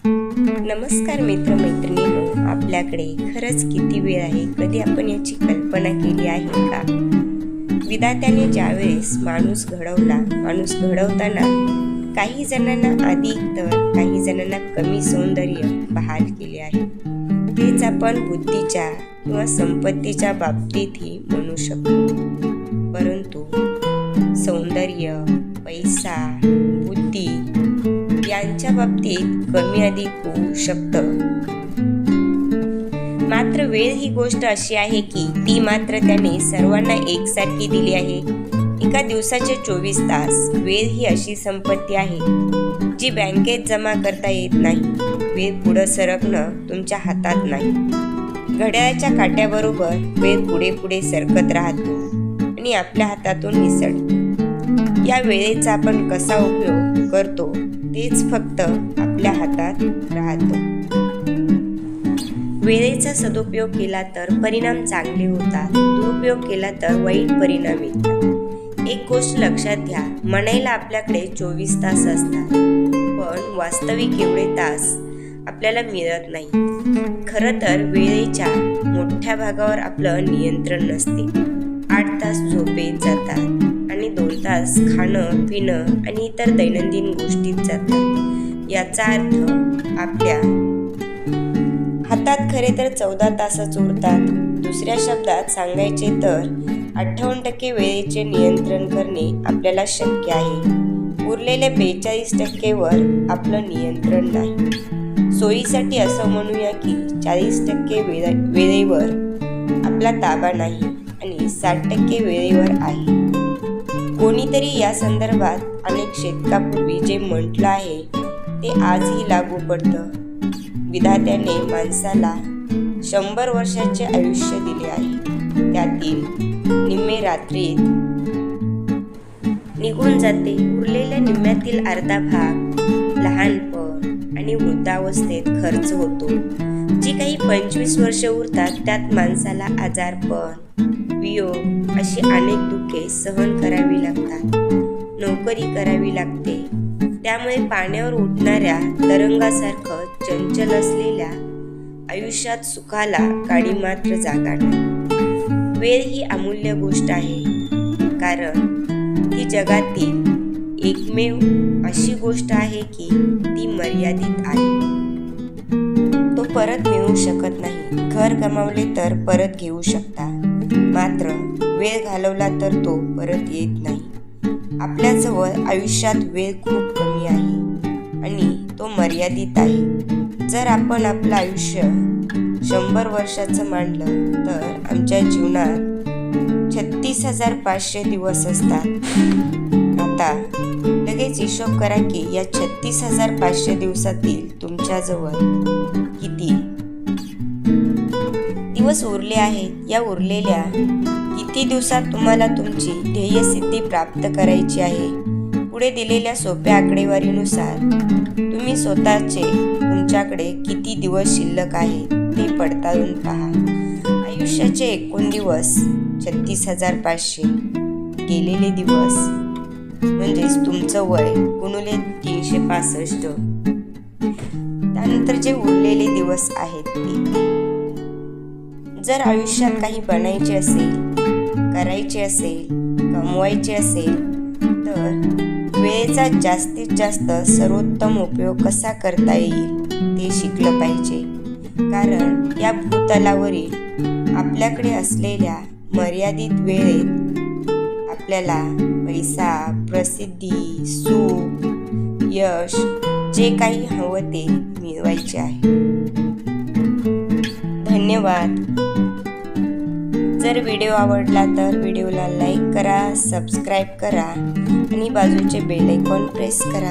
नमस्कार मित्रमैत्रिणींनो, आपल्याकडे खरंच किती वेळ आहे? कधी आपण याची कल्पना केली आहे का? विधात्याने ज्यावेळेस माणूस घडवताना काही जणांना अधिक तर काही जणांना कमी सौंदर्य बहाल केले आहे. तेच आपण बुद्धीच्या किंवा संपत्तीच्या बाबतीतही म्हणू शकतो. परंतु सौंदर्य, पैसा, बुद्धी यांच्या बाबतीत कमी अधिक होऊ शकतं. मात्र वेळ ही गोष्ट अशी आहे की ती मात्र त्याने सर्वांना एकसारखी दिली आहे. एका दिवसाचे 24 तास. वेळ ही अशी संपत्ती आहे जी बँकेत जमा करता येत नाही. वेळ पुढे सरकणं तुमच्या हातात नाही. घड्याळाच्या काट्याबरोबर वेळ पुढे पुढे सरकत राहतो आणि आपल्या हातातून निसटतो. या वेळेचा आपण कसा उपयोग करतो तेच फक्त आपल्या हातात राहतं. वेळेचा सदुपयोग केला तर परिणाम चांगले होतात, दुरुपयोग केला तर वाईट परिणाम येतात. एक गोष्ट लक्षात घ्या, म्हणायला आपल्याकडे 24 तास असतात, पण वास्तविक एवढे तास आपल्याला मिळत नाही. खरं तर वेळेच्या मोठ्या भागावर आपलं नियंत्रण नसते. 8 तास झोपेत जातात आणि 2 तास खाणं, पिणं आणि इतर दैनंदिन गोष्टीत जातात. याचा अर्थ आपल्या हातात खरे तर 14 तासच उरतात. दुसऱ्या शब्दात सांगायचे तर 58% वेळेचे नियंत्रण करणे आपल्याला शक्य आहे. उरलेल्या 42% वर आपलं नियंत्रण नाही. सोयीसाठी असं म्हणूया की 40% वेळेवर आपला ताबा नाही आणि 60% वेळेवर आहे. कोणीतरी या संदर्भात अनेक शतकापूर्वी जे म्हटलं आहे ते आजही लागू पडतं. विधात्याने माणसाला 100 वर्षाचे आयुष्य दिले आहे. त्यातील निम्मे रात्रीत निघून जाते. उरलेल्या निम्म्यातील अर्धा भाग लहानपण आणि वृद्धावस्थेत खर्च होतो. जी काही 25 वर्ष उरतात त्यात माणसाला आजारपण, वियोग अशी अनेक दुःखे सहन करावी लागतात. नोकरी करावी लागते. त्यामुळे पाण्यावर उठणाऱ्या तरंगासारखं चंचल असलेल्या आयुष्यात सुखाला काडी मात्र जागा नाही. वेळ ही अमूल्य गोष्ट आहे, कारण ती जगातील एकमेव अशी गोष्ट आहे की ती मर्यादित आहे. तो परत मिळू शकत नाही. घर गमावले तर परत घेऊ शकता, मात्र वेळ घालवला तर तो परत येत नाही. आपल्याजवळ आयुष्यात वेळ खूप कमी आहे आणि तो मर्यादित आहे. जर आपण आपलं आयुष्य 100 वर्षाचं मानलं तर आमच्या जीवनात 36,500 दिवस असतात. आता लगेच हिशोब करा की या 36,500 दिवसातील तुमच्याजवळ किती दिवस उरले आहेत. या उरलेल्या किती दिवसात तुम्हाला तुमची ध्येयसिद्धी प्राप्त करायची आहे. पुढे दिलेल्या सोप्या आकडेवारीनुसार तुम्ही तुमच्याकडे किती दिवस शिल्लक आहेत ते पडताळून पहा. आयुष्याचे एकूण दिवस 36,500. गेलेले दिवस म्हणजेच तुमचं वय गुणुले 365. त्यानंतर जे उरलेले दिवस आहेत ते. जर आयुष्यात काही बनायचे असेल, करायचे असेल, कमवायचे असेल तर वेळेचा जास्तीत जास्त सर्वोत्तम उपयोग कसा करता येईल ते शिकलं पाहिजे. कारण या भूतलावरील आपल्याकडे असलेल्या मर्यादित वेळेत आपल्याला पैसा, प्रसिद्धी, सुख, यश जे काही हवं ते मिळवायचे आहे. धन्यवाद. जर व्हिडिओ आवडला तर व्हिडिओला लाईक करा, सबस्क्राईब करा आणि बाजूचे बेल आयकॉन प्रेस करा.